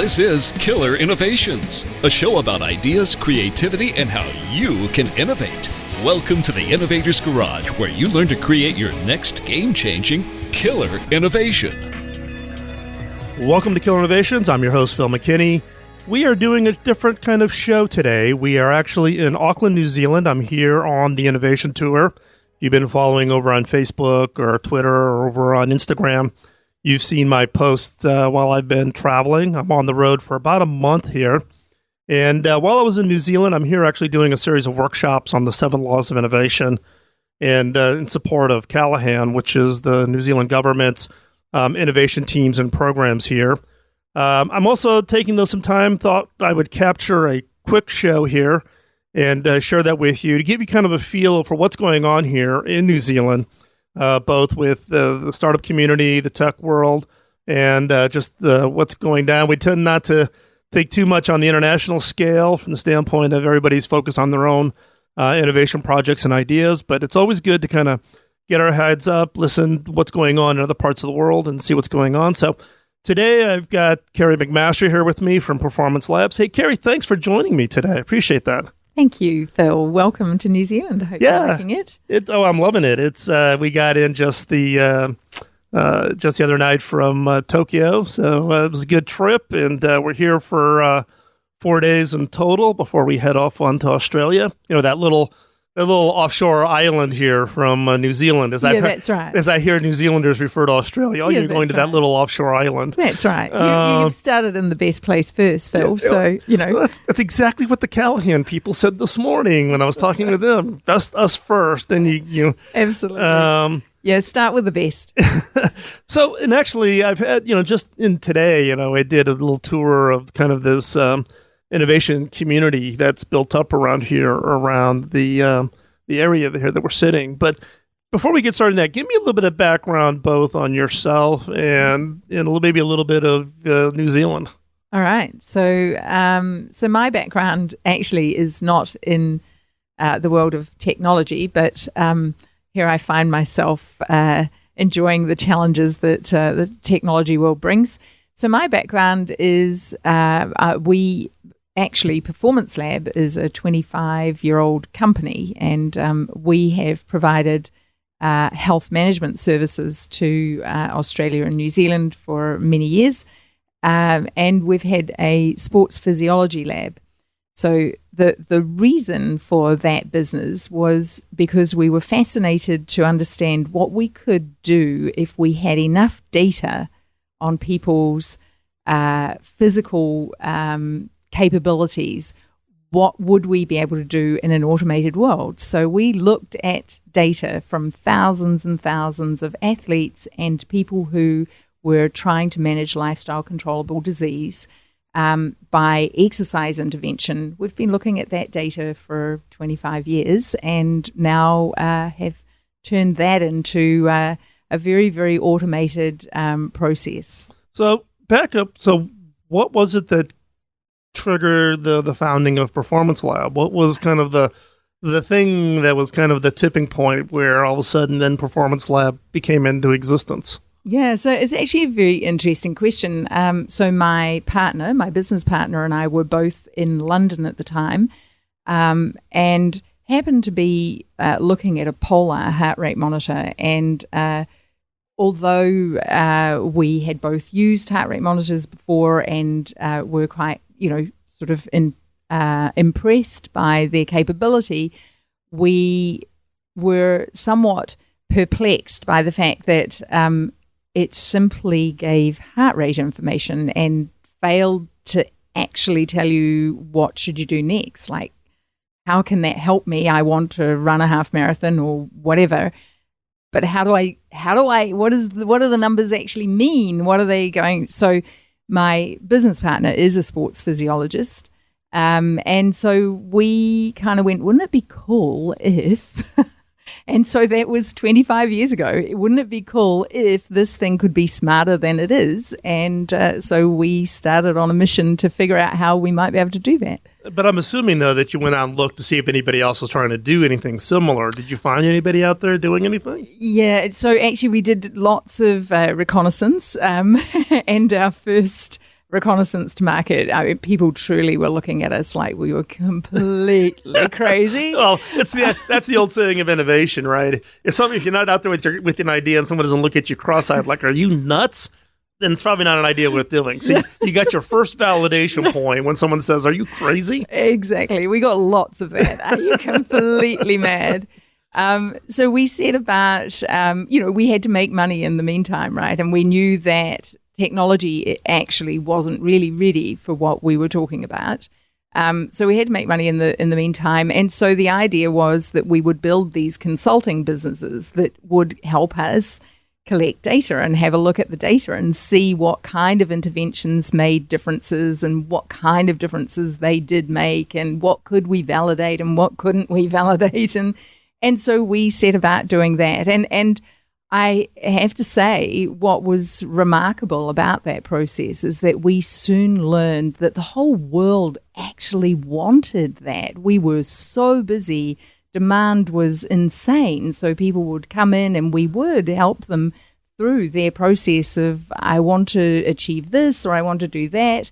This is Killer Innovations, a show about ideas, creativity, and how you can innovate. Welcome to the Innovator's Garage, where you learn to create your next game-changing killer innovation. Welcome to Killer Innovations. I'm your host, Phil McKinney. We are doing a different kind of show today. We are actually in Auckland, New Zealand. I'm here on the Innovation Tour. You've been following over on Facebook or Twitter or over on Instagram. You've seen my posts while I've been traveling. I'm on the road for about a month here. And while I was in New Zealand, I'm here actually doing a series of workshops on the 7 laws of innovation and in support of Callahan, which is the New Zealand government's innovation teams and programs here. I'm also taking some time, thought I would capture a quick show here and share that with you to give you kind of a feel for what's going on here in New Zealand, both with the startup community, the tech world, and just what's going down. We tend not to think too much on the international scale from the standpoint of everybody's focused on their own innovation projects and ideas, but it's always good to kind of get our heads up, listen to what's going on in other parts of the world and see what's going on. So today I've got Kerri McMaster here with me from Performance Labs. Hey, Kerri, thanks for joining me today. I appreciate that. Thank you, Phil. Welcome to New Zealand. I hope you're liking it. I'm loving it. It's we got in just the other night from Tokyo, so it was a good trip, and we're here for 4 days in total before we head off on to Australia. You know, that little offshore island here from New Zealand. That's right. As I hear New Zealanders refer to Australia, you're going to that little offshore island. That's right. You've started in the best place first, Phil. That's exactly what the Callahan people said this morning when I was talking with them. Best us first, then you absolutely. Start with the best. So, and actually, I've had just in today, I did a little tour of kind of this innovation community that's built up around here, around the area here that we're sitting. But before we get started on that, give me a little bit of background both on yourself and maybe a little bit of New Zealand. All right. So my background actually is not in the world of technology, but here I find myself enjoying the challenges that the technology world brings. So my background is Performance Lab is a 25-year-old company, and we have provided health management services to Australia and New Zealand for many years, and we've had a sports physiology lab. So the reason for that business was because we were fascinated to understand what we could do if we had enough data on people's physical capabilities. What would we be able to do in an automated world? So we looked at data from thousands and thousands of athletes and people who were trying to manage lifestyle controllable disease by exercise intervention. We've been looking at that data for 25 years and now have turned that into a very, very automated process. So back up. So what was it that triggered the founding of Performance Lab? What was kind of the thing that was kind of the tipping point where all of a sudden then Performance Lab became into existence? Yeah, so it's actually a very interesting question. So my business partner and I were both in London at the time and happened to be looking at a Polar heart rate monitor. And although we had both used heart rate monitors before and were quite, sort of impressed by their capability, we were somewhat perplexed by the fact that it simply gave heart rate information and failed to actually tell you what should you do next. Like, how can that help me? I want to run a half marathon or whatever. But what do the numbers actually mean? What are they going? So my business partner is a sports physiologist. And so we kind of went, wouldn't it be cool if, and so that was 25 years ago, wouldn't it be cool if this thing could be smarter than it is? And so we started on a mission to figure out how we might be able to do that. But I'm assuming, though, that you went out and looked to see if anybody else was trying to do anything similar. Did you find anybody out there doing anything? Yeah, so actually we did lots of reconnaissance, and our first reconnaissance to market, I mean, people truly were looking at us like we were completely crazy. Well, that's the old saying of innovation, right? If you're not out there with an idea and someone doesn't look at you cross-eyed like, are you nuts? Then it's probably not an idea worth doing. So you got your first validation point when someone says, are you crazy? Exactly. We got lots of that. Are you completely mad? So we set about, we had to make money in the meantime, right? And we knew that technology actually wasn't really ready for what we were talking about. So we had to make money in the meantime. And so the idea was that we would build these consulting businesses that would help us collect data and have a look at the data and see what kind of interventions made differences and what kind of differences they did make and what could we validate and what couldn't we validate. And so we set about doing that. And I have to say, what was remarkable about that process is that we soon learned that the whole world actually wanted that. We were so busy. Demand was insane. So people would come in and we would help them through their process of, I want to achieve this or I want to do that.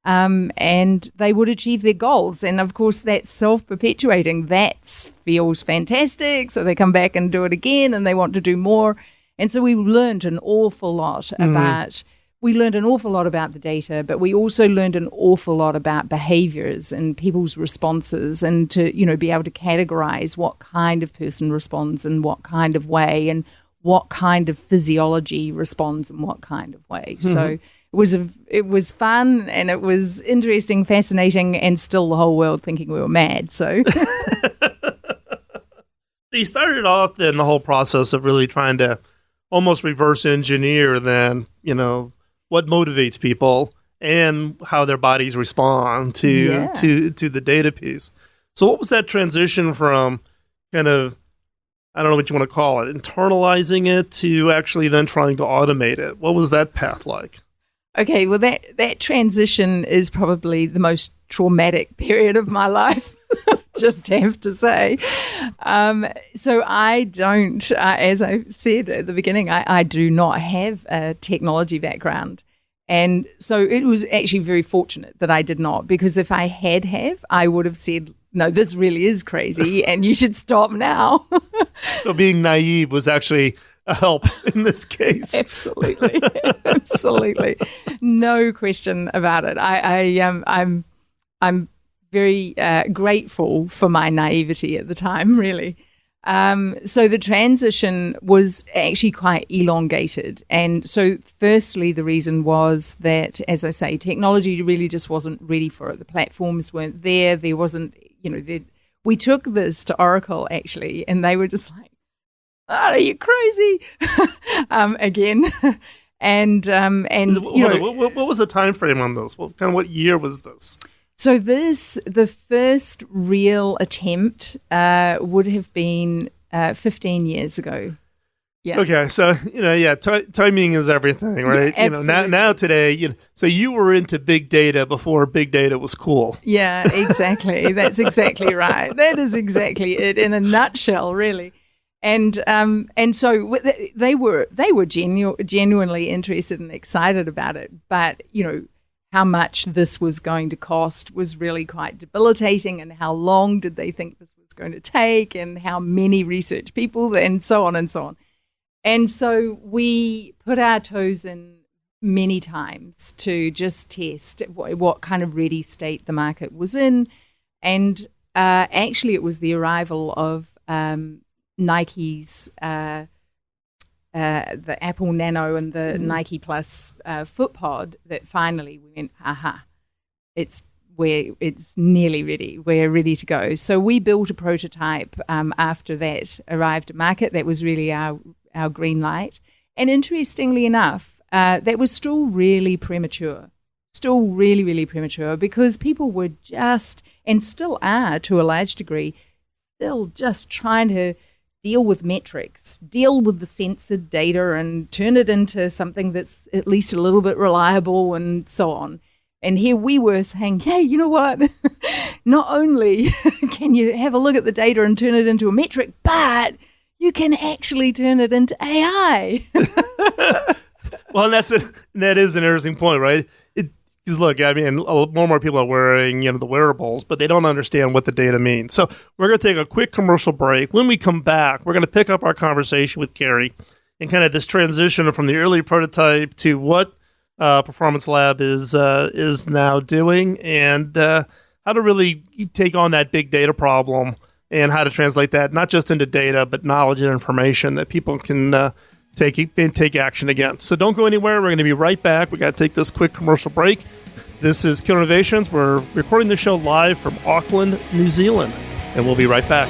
And they would achieve their goals. And of course, that's self-perpetuating. That feels fantastic. So they come back and do it again and they want to do more. And so we learned an awful lot about the data, but we also learned an awful lot about behaviors and people's responses and to, be able to categorize what kind of person responds in what kind of way and what kind of physiology responds in what kind of way. So it was fun and it was interesting, fascinating, and still the whole world thinking we were mad. So you started off then the whole process of really trying to almost reverse engineer then, what motivates people and how their bodies respond to the data piece. So what was that transition from kind of, I don't know what you want to call it, internalizing it to actually then trying to automate it? What was that path like? Okay, well, that transition is probably the most traumatic period of my life, just have to say. So I don't, as I said at the beginning, I do not have a technology background. And so it was actually very fortunate that I did not, because if I had, I would have said, no, this really is crazy and you should stop now. So being naive was actually a help in this case. Absolutely. Absolutely. No question about it. I'm very grateful for my naivety at the time, really. So the transition was actually quite elongated. And so firstly, the reason was that, as I say, technology really just wasn't ready for it. The platforms weren't there. There wasn't, we took this to Oracle actually, and they were just like, are you crazy? Again. And what was the time frame on those? What year was this? So the first real attempt would have been 15 years ago. Yeah. Okay, so timing is everything, right? Yeah, absolutely. Now today, so you were into big data before big data was cool. Yeah, exactly. That's exactly right. That is exactly it in a nutshell, really. And so they were genuinely interested and excited about it, but how much this was going to cost was really quite debilitating, and how long did they think this was going to take, and how many research people, and so on and so on. And so we put our toes in many times to just test what kind of ready state the market was in. And actually it was the arrival of Nike's the Apple Nano and the Nike Plus FootPod that finally we went, aha, it's nearly ready. We're ready to go. So we built a prototype after that arrived at market. That was really our green light. And interestingly enough, that was still really premature. Still really, really premature, because people were just, and still are to a large degree, still just trying to deal with metrics, deal with the censored data and turn it into something that's at least a little bit reliable and so on. And here we were saying, hey, you know what? Not only can you have a look at the data and turn it into a metric, but you can actually turn it into AI. Well, that is an interesting point, right? Because look, I mean, more and more people are wearing, the wearables, but they don't understand what the data means. So we're going to take a quick commercial break. When we come back, we're going to pick up our conversation with Kerri and kind of this transition from the early prototype to what Performance Lab is now doing, and how to really take on that big data problem and how to translate that not just into data, but knowledge and information that people can take action against. So don't go anywhere. We're going to be right back. We got to take this quick commercial break. This is Killer Innovations. We're recording the show live from Auckland, New Zealand, and we'll be right back.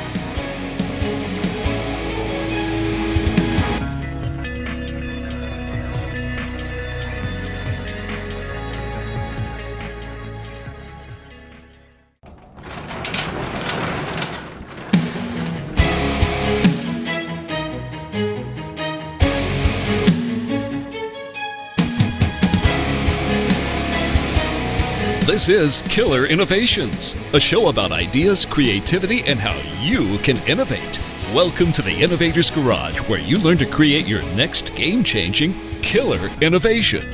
This is Killer Innovations, a show about ideas, creativity, and how you can innovate. Welcome to the Innovator's Garage, where you learn to create your next game-changing killer innovation.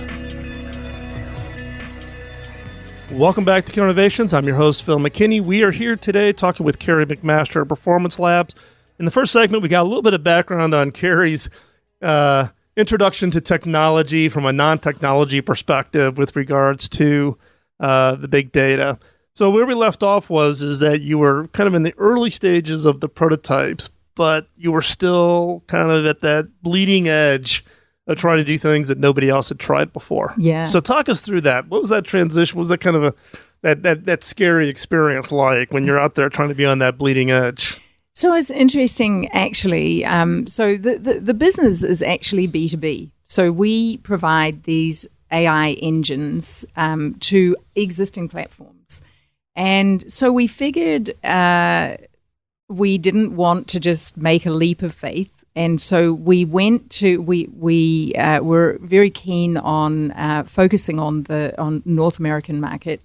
Welcome back to Killer Innovations. I'm your host, Phil McKinney. We are here today talking with Kerri McMaster of Performance Labs. In the first segment, we got a little bit of background on Kerri's introduction to technology from a non-technology perspective with regards to the big data. So where we left off is that you were kind of in the early stages of the prototypes, but you were still kind of at that bleeding edge of trying to do things that nobody else had tried before. Yeah. So talk us through that. What was that transition? What was that kind of that scary experience like when you're out there trying to be on that bleeding edge? So it's interesting, actually. So the business is actually B2B. So we provide these AI engines to existing platforms. And so we figured we didn't want to just make a leap of faith. And so we were very keen on focusing on North American market.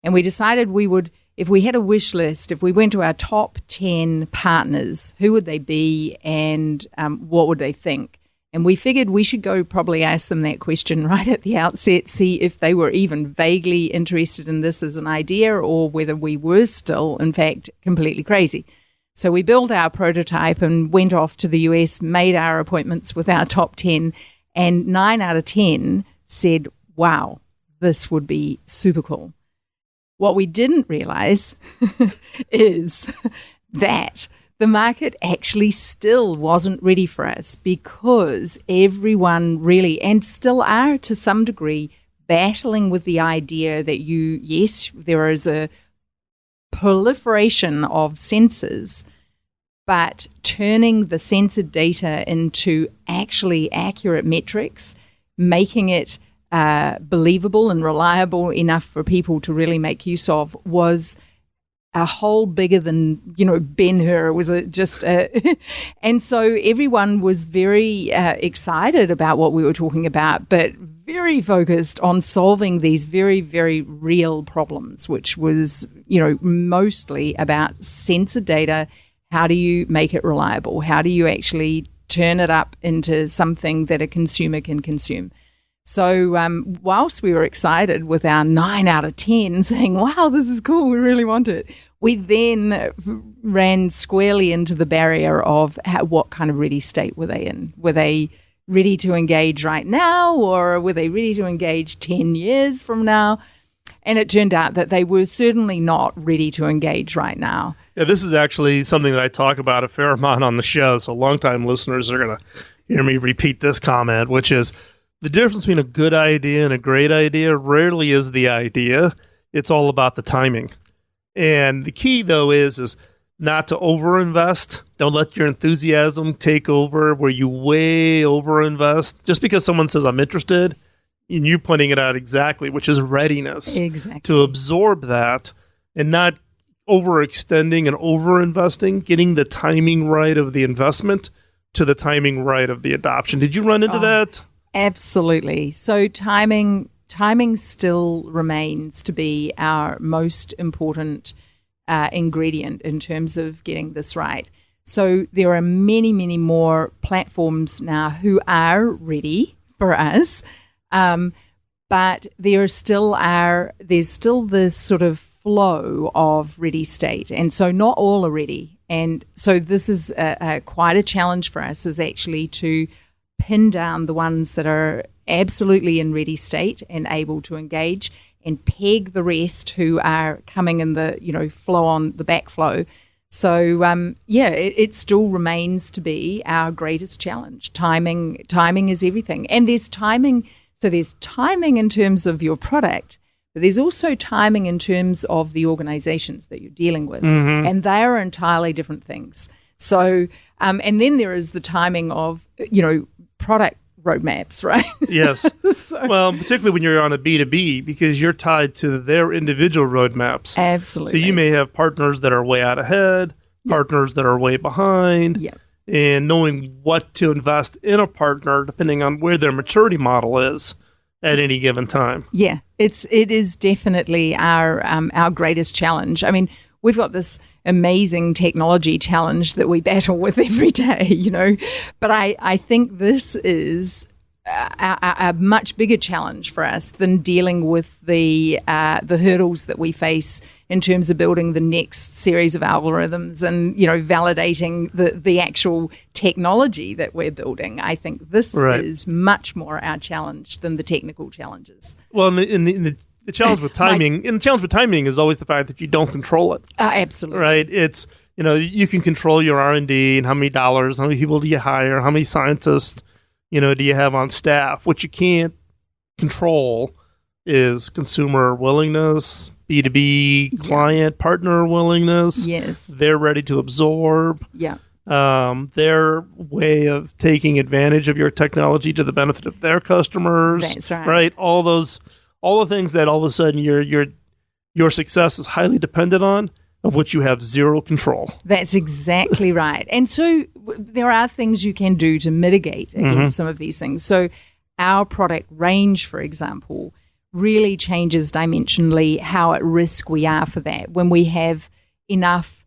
And we decided we would, if we had a wish list, if we went to our top 10 partners, who would they be and what would they think? And we figured we should go probably ask them that question right at the outset, see if they were even vaguely interested in this as an idea or whether we were still, in fact, completely crazy. So we built our prototype and went off to the US, made our appointments with our top 10, and 9 out of 10 said, wow, this would be super cool. What we didn't realize is that the market actually still wasn't ready for us because everyone really, and still are to some degree, battling with the idea that yes, there is a proliferation of sensors, but turning the sensor data into actually accurate metrics, making it believable and reliable enough for people to really make use of was a whole bigger than, Ben-Hur was and so everyone was very excited about what we were talking about, but very focused on solving these very, very real problems, which was, mostly about sensor data. How do you make it reliable? How do you actually turn it up into something that a consumer can consume? So whilst we were excited with our 9 out of 10 saying, wow, this is cool, we really want it, we then ran squarely into the barrier of what kind of ready state were they in? Were they ready to engage right now, or were they ready to engage 10 years from now? And it turned out that they were certainly not ready to engage right now. Yeah, this is actually something that I talk about a fair amount on the show, so longtime listeners are going to hear me repeat this comment, which is, the difference between a good idea and a great idea rarely is the idea. It's all about the timing. And the key, though, is not to overinvest. Don't let your enthusiasm take over where you way overinvest. Just because someone says, I'm interested, and you're pointing it out exactly, which is readiness. Exactly. To absorb that and not overextending and overinvesting, getting the timing right of the investment to the timing right of the adoption. Did you run into that? Absolutely. So timing still remains to be our most important ingredient in terms of getting this right. So there are many, many more platforms now who are ready for us. but there's still this sort of flow of ready state, and so not all are ready. And so this is quite a challenge for us, is actually to pin down the ones that are absolutely in ready state and able to engage, and peg the rest who are coming in the flow on the backflow. So it still remains to be our greatest challenge. Timing is everything, and there's timing. So there's timing in terms of your product, but there's also timing in terms of the organizations that you're dealing with, and they are entirely different things. So, and then there is the timing of, product roadmaps, right? Yes. Well, particularly when you're on a B2B, because you're tied to their individual roadmaps. Absolutely. So you may have partners that are way out ahead, partners that are way behind, and knowing what to invest in a partner depending on where their maturity model is at any given time. Yeah, it is definitely our greatest challenge. I mean, we've got this amazing technology challenge that we battle with every day, but I think this is a much bigger challenge for us than dealing with the hurdles that we face in terms of building the next series of algorithms and validating the actual technology that we're building. I think this is much more our challenge than the technical challenges. Well, the challenge with timing, and the challenge with timing is always the fact that you don't control it. Absolutely. Right? It's, you can control your R&D and how many dollars, how many people do you hire, how many scientists, do you have on staff. What you can't control is consumer willingness, B2B client partner willingness. Yes. They're ready to absorb. Yeah. Their way of taking advantage of your technology to the benefit of their customers. That's right. Right? All the things that all of a sudden your success is highly dependent on, of which you have zero control. That's exactly right. And so there are things you can do to mitigate against some of these things. So our product range, for example, really changes dimensionally how at risk we are for that. When we have enough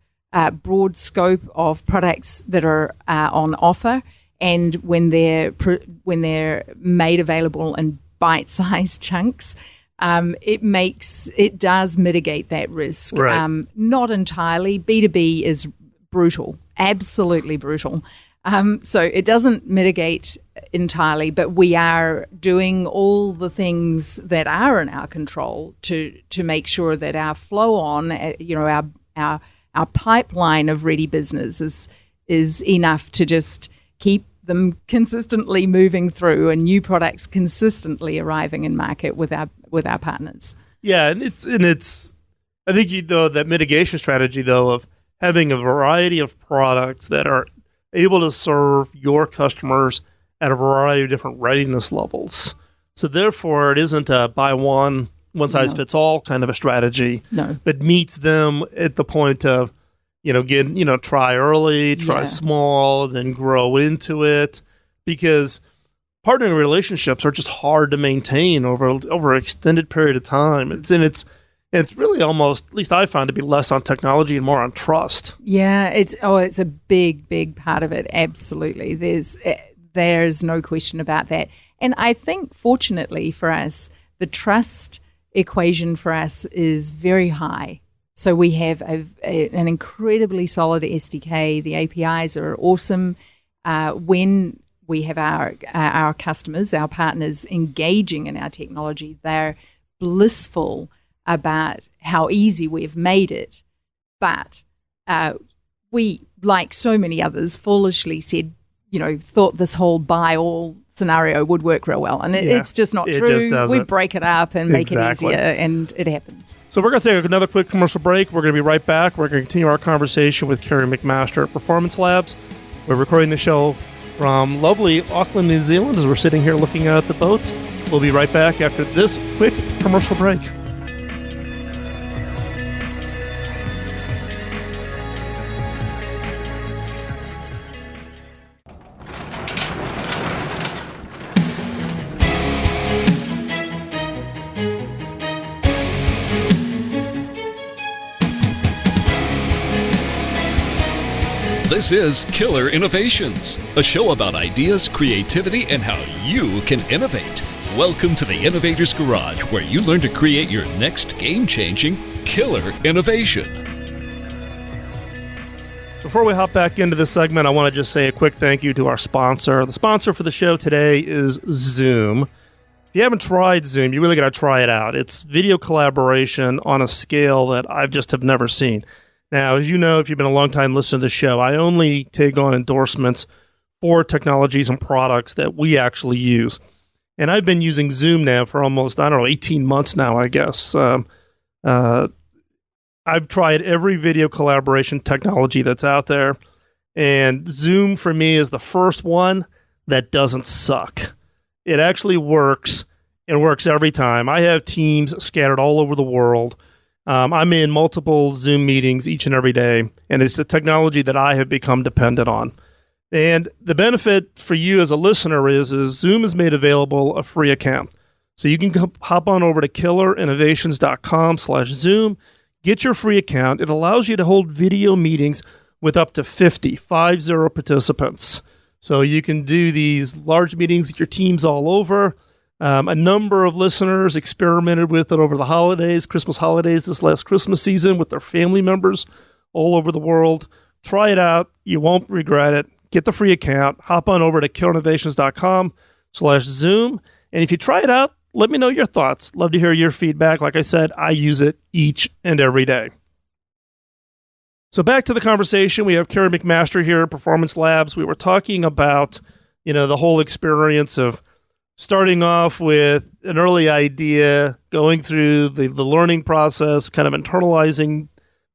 broad scope of products that are on offer, and when they're made available in bite-sized chunks, it does mitigate that risk. Right. Not entirely. B2B is brutal, absolutely brutal. So it doesn't mitigate entirely, but we are doing all the things that are in our control to make sure that our flow on, our pipeline of ready business is enough to just keep them consistently moving through and new products consistently arriving in market with our partners. Yeah, and it's I think that mitigation strategy of having a variety of products that are able to serve your customers at a variety of different readiness levels. So therefore, it isn't a buy one size fits all kind of a strategy, but meets them at the point of try early, try small, then grow into it, because partnering relationships are just hard to maintain over an extended period of time. It's really almost, at least I found, to be less on technology and more on trust. Yeah, it's a big part of it. Absolutely, there's no question about that. And I think, fortunately for us, the trust equation for us is very high. So we have an incredibly solid SDK. The APIs are awesome. When we have our customers, our partners engaging in our technology, they're blissful about how easy we've made it. But we, like so many others, foolishly thought this whole buy all scenario would work real well. And it's just not true. Just doesn't. We break it up and make it easier, and it happens. So we're going to take another quick commercial break. We're going to be right back. We're going to continue our conversation with Kerri McMaster at Performance Labs. We're recording the show from lovely Auckland, New Zealand, as we're sitting here looking at the boats. We'll be right back after this quick commercial break. This is Killer Innovations, a show about ideas, creativity, and how you can innovate. Welcome to the Innovator's Garage, where you learn to create your next game-changing killer innovation. Before we hop back into this segment, I want to just say a quick thank you to our sponsor. The sponsor for the show today is Zoom. If you haven't tried Zoom, you really got to try it out. It's video collaboration on a scale that I just have never seen. Now, as you know, if you've been a long time listener to the show, I only take on endorsements for technologies and products that we actually use. And I've been using Zoom now for almost, 18 months now, I guess. I've tried every video collaboration technology that's out there, and Zoom for me is the first one that doesn't suck. It actually works. It works every time. I have teams scattered all over the world. I'm in multiple Zoom meetings each and every day, and it's a technology that I have become dependent on. And the benefit for you as a listener is Zoom has made available a free account. So you can hop on over to killerinnovations.com/Zoom, get your free account. It allows you to hold video meetings with up to 50 participants. So you can do these large meetings with your teams all over. A number of listeners experimented with it over the holidays, Christmas holidays, this last Christmas season with their family members all over the world. Try it out. You won't regret it. Get the free account. Hop on over to killerinnovations.com/Zoom. And if you try it out, let me know your thoughts. Love to hear your feedback. Like I said, I use it each and every day. So back to the conversation. We have Kerri McMaster here at Performance Labs. We were talking about, the whole experience of starting off with an early idea, going through the learning process, kind of internalizing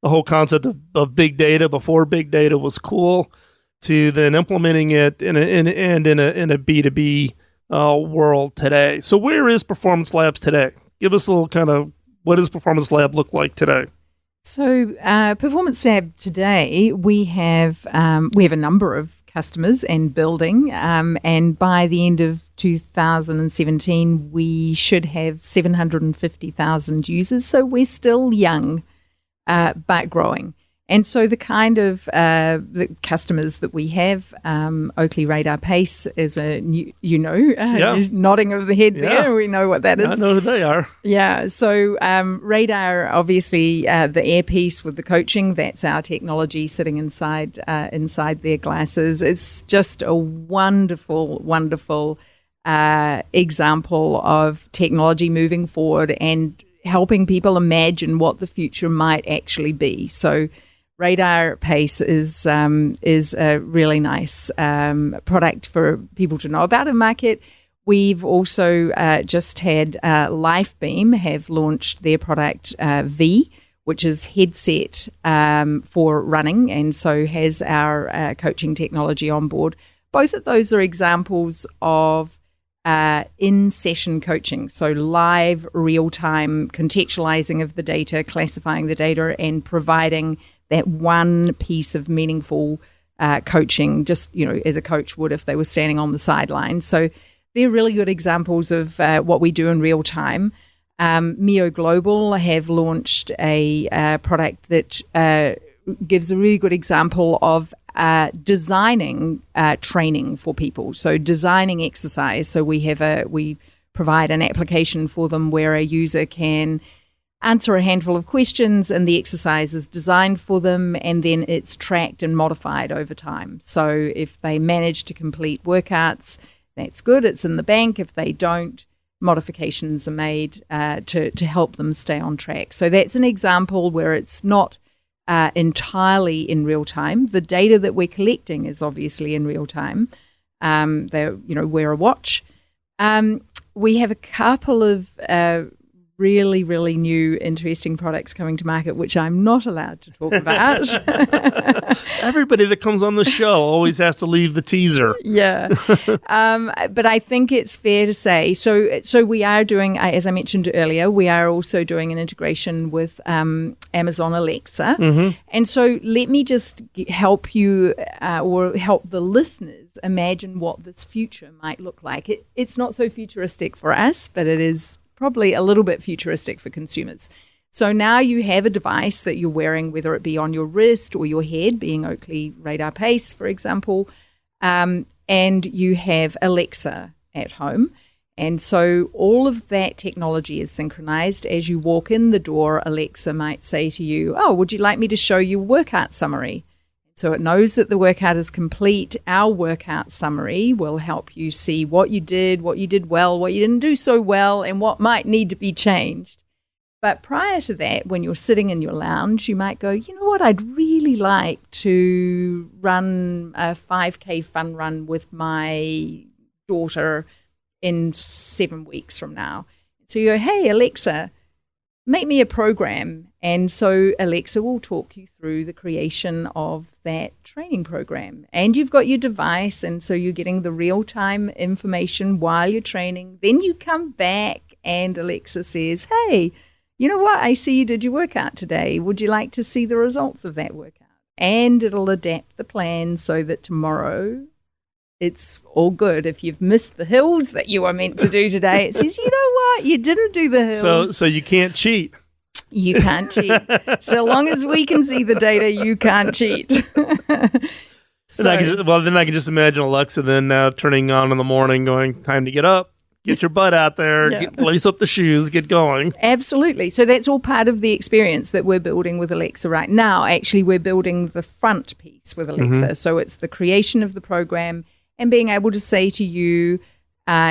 the whole concept of big data before big data was cool, to then implementing it in a B2B world today. So where is Performance Labs today? Give us a little kind of, what does Performance Lab look like today? So Performance Lab today, we have a number of customers and building, and by the end of 2017, we should have 750,000 users. So we're still young, but growing. And so the kind of the customers that we have, Oakley Radar Pace is a new, nodding of the head there. We know what that is. I know who they are. Yeah. So Radar, obviously, the earpiece with the coaching, that's our technology sitting inside their glasses. It's just a wonderful, wonderful example of technology moving forward and helping people imagine what the future might actually be. So Radar Pace is a really nice product for people to know about in market. We've also just had Lifebeam have launched their product V, which is headset for running, and so has our coaching technology on board. Both of those are examples of in-session coaching, so live, real-time contextualizing of the data, classifying the data, and providing that one piece of meaningful coaching, just, as a coach would if they were standing on the sideline. So they're really good examples of what we do in real time. Mio Global have launched a product that gives a really good example of designing training for people. So designing exercise. So we provide an application for them where a user can answer a handful of questions and the exercise is designed for them, and then it's tracked and modified over time. So if they manage to complete workouts, that's good, it's in the bank. If they don't, modifications are made to help them stay on track. So that's an example where it's not entirely in real time. The data that we're collecting is obviously in real time. They wear a watch. We have a couple of really, really new, interesting products coming to market, which I'm not allowed to talk about. Everybody that comes on the show always has to leave the teaser. Yeah. But I think it's fair to say, so we are doing, as I mentioned earlier, we are also doing an integration with Amazon Alexa. Mm-hmm. And so let me just help you or help the listeners imagine what this future might look like. It's not so futuristic for us, but it is probably a little bit futuristic for consumers. So now you have a device that you're wearing, whether it be on your wrist or your head, being Oakley Radar Pace, for example, and you have Alexa at home. And so all of that technology is synchronized. As you walk in the door, Alexa might say to you, oh, would you like me to show you a workout summary? So it knows that the workout is complete. Our workout summary will help you see what you did well, what you didn't do so well, and what might need to be changed. But prior to that, when you're sitting in your lounge, you might go, you know what, I'd really like to run a 5K fun run with my daughter in 7 weeks from now. So you go, hey, Alexa, make me a program. And so Alexa will talk you through the creation of that training program. And you've got your device, and so you're getting the real-time information while you're training. Then you come back and Alexa says, hey, you know what? I see you did your workout today. Would you like to see the results of that workout? And it'll adapt the plan so that tomorrow it's all good. If you've missed the hills that you were meant to do today, it says, you know what? You didn't do the hills. So you can't cheat. You can't cheat. So long as we can see the data, you can't cheat. Then I can just imagine Alexa then now turning on in the morning going, time to get up. Get your butt out there, lace up the shoes, get going. Absolutely. So that's all part of the experience that we're building with Alexa right now. Actually, we're building the front piece with Alexa. Mm-hmm. So it's the creation of the program and being able to say to you,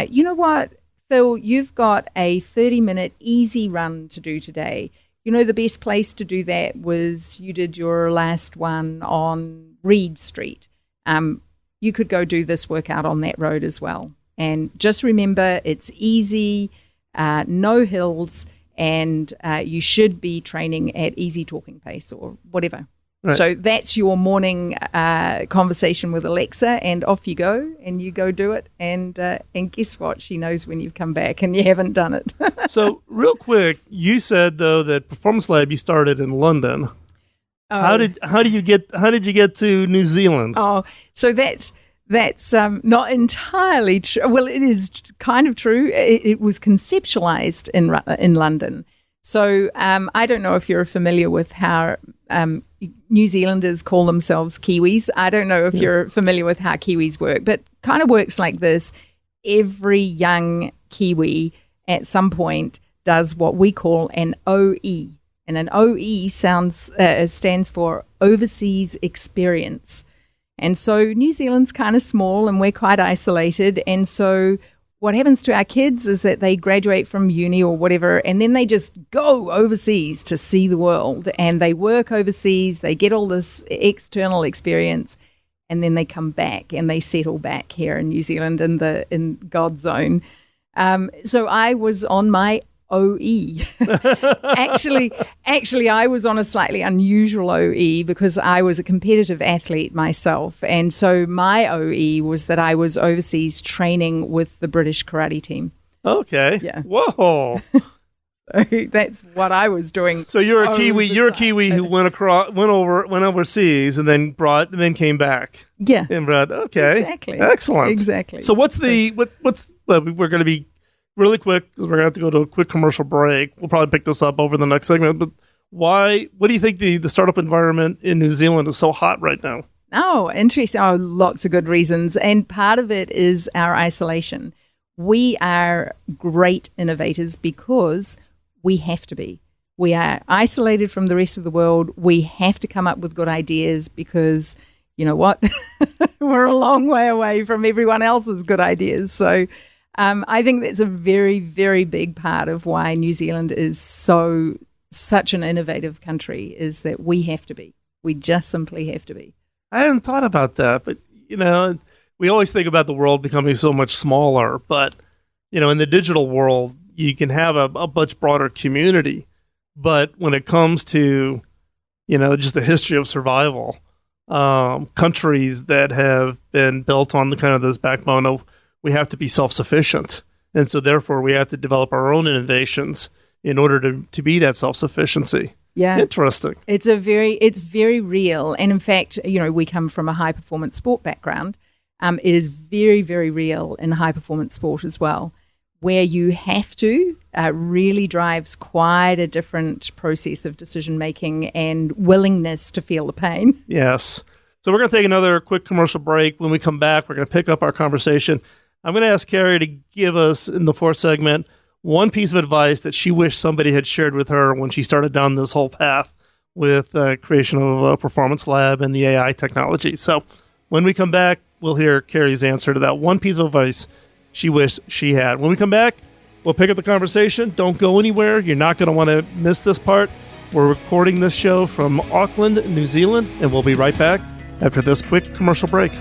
you know what, Phil, you've got a 30-minute easy run to do today. You know, the best place to do that was you did your last one on Reed Street. You could go do this workout on that road as well. And just remember, it's easy, no hills, and you should be training at easy talking pace or whatever. Right. So that's your morning conversation with Alexa, and off you go, and you go do it. And guess what? She knows when you've come back and you haven't done it. So real quick, you said though that Performance Lab you started in London. How did you get to New Zealand? Oh, so that's not entirely true. Well, it is kind of true. It was conceptualized in London. So I don't know if you're familiar with how New Zealanders call themselves Kiwis. I don't know if you're familiar with how Kiwis work, but kind of works like this. Every young Kiwi at some point does what we call an OE. And an OE stands for Overseas Experience. And so New Zealand's kind of small and we're quite isolated. And so what happens to our kids is that they graduate from uni or whatever, and then they just go overseas to see the world. And they work overseas, they get all this external experience, and then they come back and they settle back here in New Zealand in God's zone. So I was on my OE. Actually, I was on a slightly unusual OE because I was a competitive athlete myself. And so my OE was that I was overseas training with the British karate team. Okay. Yeah. Whoa. So that's what I was doing. So you're a Kiwi. You're a Kiwi who went overseas and then came back. Yeah. And brought, okay. Exactly. Excellent. Exactly. So what's we're going to be really quick because we're going to have to go to a quick commercial break. We'll probably pick this up over the next segment. But what do you think the startup environment in New Zealand is so hot right now? Oh, interesting. Oh, lots of good reasons. And part of it is our isolation. We are great innovators because we have to be. We are isolated from the rest of the world. We have to come up with good ideas because, you know what? We're a long way away from everyone else's good ideas. So I think that's a very, very big part of why New Zealand is such an innovative country is that we have to be. We just simply have to be. I hadn't thought about that, but, we always think about the world becoming so much smaller, but, in the digital world, you can have a much broader community. But when it comes to, just the history of survival, countries that have been built on the kind of this backbone of we have to be self-sufficient. And so therefore we have to develop our own innovations in order to be that self-sufficiency. Yeah. Interesting. It's very real. And in fact, we come from a high performance sport background. It is very, very real in high performance sport as well, where you have to really drives quite a different process of decision making and willingness to feel the pain. Yes. So we're going to take another quick commercial break. When we come back, we're going to pick up our conversation I'm going to ask Kerri to give us, in the fourth segment, one piece of advice that she wished somebody had shared with her when she started down this whole path with creation of a performance lab and the AI technology. So when we come back, we'll hear Kerri's answer to that one piece of advice she wished she had. When we come back, we'll pick up the conversation. Don't go anywhere. You're not going to want to miss this part. We're recording this show from Auckland, New Zealand, and we'll be right back after this quick commercial break.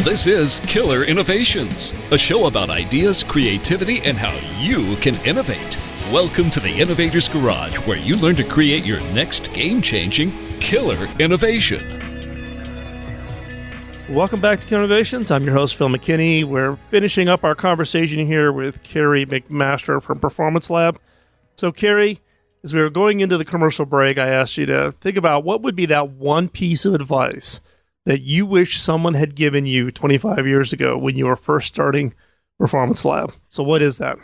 This is Killer Innovations, a show about ideas, creativity, and how you can innovate. Welcome to the Innovator's Garage, where you learn to create your next game-changing killer innovation. Welcome back to Killer Innovations. I'm your host, Phil McKinney. We're finishing up our conversation here with Kerri McMaster from Performance Lab. So, Kerri, as we were going into the commercial break, I asked you to think about what would be that one piece of advice that you wish someone had given you 25 years ago when you were first starting Performance Lab. So what is that?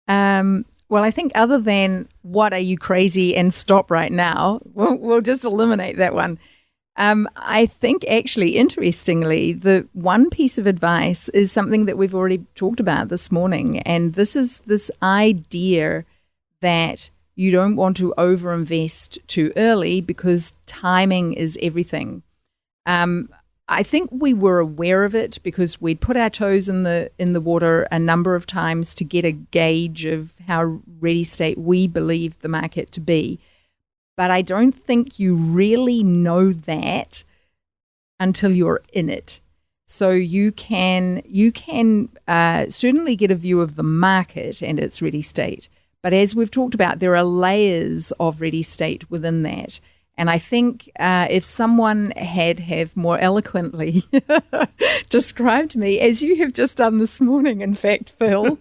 Well, I think other than what are you crazy and stop right now, we'll just eliminate that one. I think actually, interestingly, the one piece of advice is something that we've already talked about this morning. And this is this idea that you don't want to overinvest too early because timing is everything. I think we were aware of it because we'd put our toes in the water a number of times to get a gauge of how ready state we believed the market to be. But I don't think you really know that until you're in it. So you can certainly get a view of the market and its ready state. But as we've talked about, there are layers of ready state within that. And I think if someone have more eloquently described me, as you have just done this morning, in fact, Phil,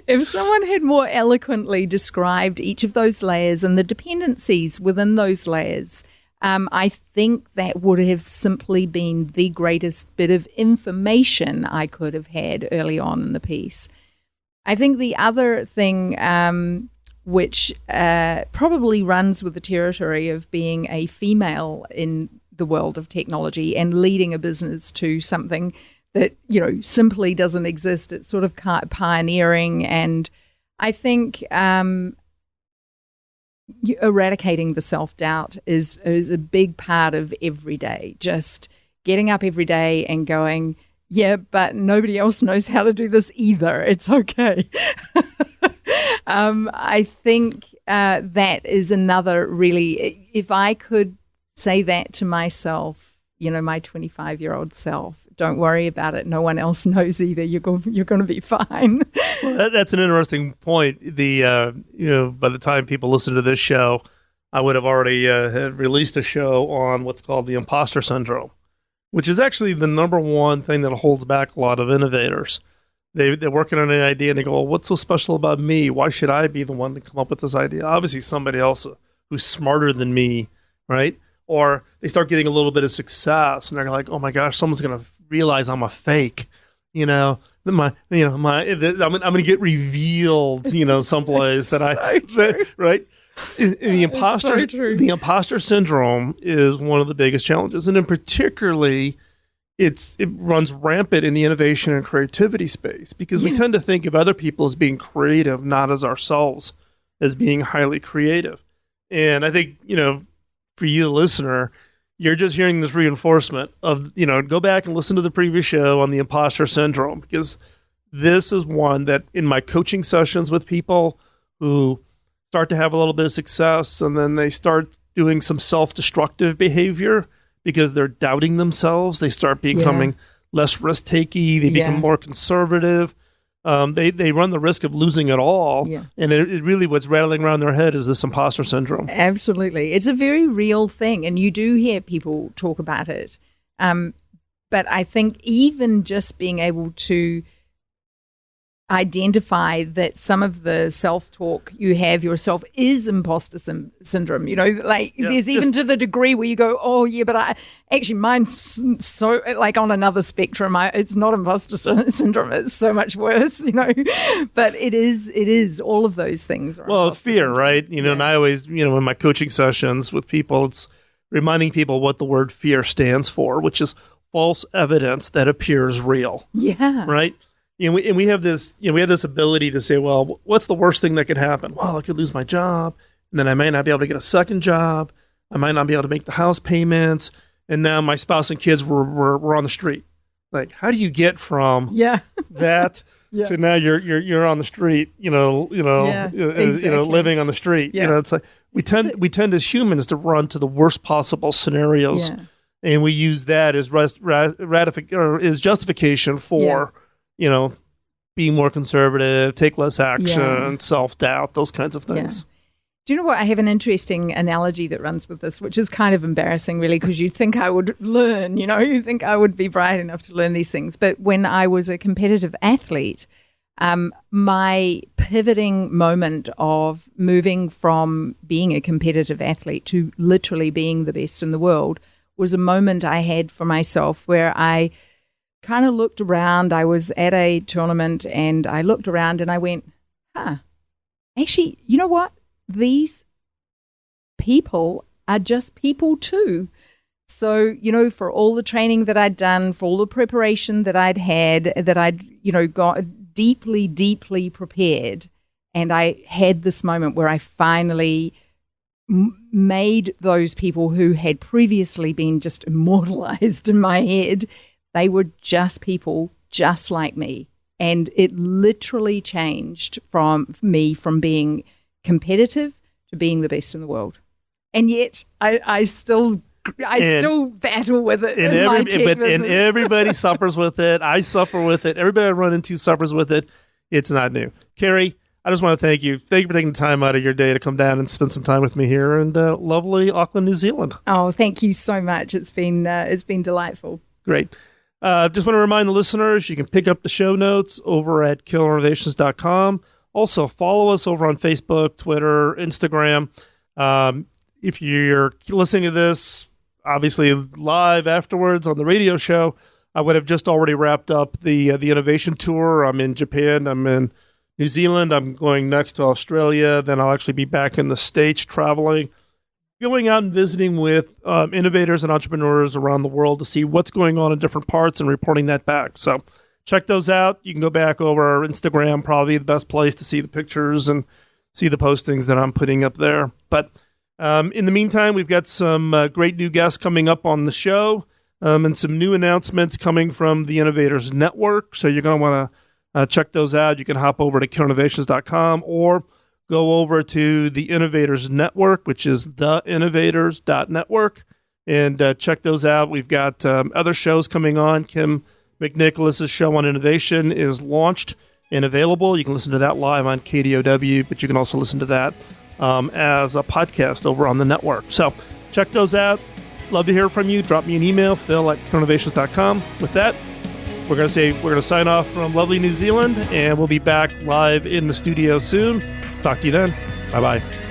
if someone had more eloquently described each of those layers and the dependencies within those layers, I think that would have simply been the greatest bit of information I could have had early on in the piece. I think the other thing which probably runs with the territory of being a female in the world of technology and leading a business to something that, simply doesn't exist. It's sort of pioneering. And I think eradicating the self-doubt is a big part of every day. Just getting up every day and going, yeah, but nobody else knows how to do this either. It's okay. I think that is another really, if I could say that to myself, my 25-year-old self, don't worry about it. No one else knows either. You're going to be fine. Well, that's an interesting point. By the time people listen to this show, I would have already had released a show on what's called the imposter syndrome, which is actually the number one thing that holds back a lot of innovators. They're working on an idea and they go, well, what's so special about me? Why should I be the one to come up with this idea? Obviously, somebody else who's smarter than me, right? Or they start getting a little bit of success and they're like, oh my gosh, someone's going to realize I'm a fake. I'm going to get revealed, someplace right? The imposter syndrome is one of the biggest challenges, and in particularly, it runs rampant in the innovation and creativity space because we tend to think of other people as being creative, not as ourselves as being highly creative. And I think, for you, the listener, you're just hearing this reinforcement of, go back and listen to the previous show on the imposter syndrome, because this is one that in my coaching sessions with people who start to have a little bit of success and then they start doing some self-destructive behavior because they're doubting themselves. They start becoming less risk-takey. They become more conservative. They run the risk of losing it all. Yeah. And it really what's rattling around their head is this imposter syndrome. Absolutely. It's a very real thing. And you do hear people talk about it. But I think even just being able to identify that some of the self-talk you have yourself is imposter syndrome, there's even to the degree where you go, oh yeah, but mine's so like on another spectrum. It's not imposter syndrome, it's so much worse, but it is all of those things are well, fear syndrome. Right, and I always, in my coaching sessions with people, it's reminding people what the word fear stands for, which is false evidence that appears real. Yeah. Right. And we have this, we have this ability to say, well, what's the worst thing that could happen? Well, I could lose my job, and then I might not be able to get a second job. I might not be able to make the house payments, and now my spouse and kids were on the street. Like, how do you get from that to now you're on the street? Living on the street. Yeah. It's like we tend as humans to run to the worst possible scenarios, and we use that as as justification for. Being more conservative, take less action, self-doubt, those kinds of things. Yeah. Do you know what? I have an interesting analogy that runs with this, which is kind of embarrassing, really, because you'd think I would learn, you think I would be bright enough to learn these things. But when I was a competitive athlete, my pivoting moment of moving from being a competitive athlete to literally being the best in the world was a moment I had for myself where I kind of looked around. I was at a tournament and I looked around and I went, actually, you know what? These people are just people too. So, for all the training that I'd done, for all the preparation that I'd had, that I'd, got deeply, deeply prepared. And I had this moment where I finally made those people who had previously been just immortalized in my head. They were just people just like me. And it literally changed from being competitive to being the best in the world. And yet I still battle with it. And everybody suffers with it. I suffer with it. Everybody I run into suffers with it. It's not new. Kerri, I just want to thank you. Thank you for taking the time out of your day to come down and spend some time with me here in lovely Auckland, New Zealand. Oh, thank you so much. It's been delightful. Great. Just want to remind the listeners, you can pick up the show notes over at killerinnovations.com. Also, follow us over on Facebook, Twitter, Instagram. If you're listening to this, obviously live afterwards on the radio show, I would have just already wrapped up the Innovation Tour. I'm in Japan. I'm in New Zealand. I'm going next to Australia. Then I'll actually be back in the States traveling, going out and visiting with innovators and entrepreneurs around the world to see what's going on in different parts and reporting that back. So check those out. You can go back over our Instagram, probably the best place to see the pictures and see the postings that I'm putting up there. But in the meantime, we've got some great new guests coming up on the show and some new announcements coming from the Innovators Network. So you're going to want to check those out. You can hop over to killinnovations.com or go over to the Innovators Network, which is theinnovators.network, and check those out. We've got other shows coming on. Kim McNicholas's show on innovation is launched and available. You can listen to that live on KDOW, but you can also listen to that as a podcast over on the network. So check those out. Love to hear from you. Drop me an email, phil@killinnovations.com. With that, we're going to sign off from lovely New Zealand, and we'll be back live in the studio soon. Talk to you then. Bye-bye.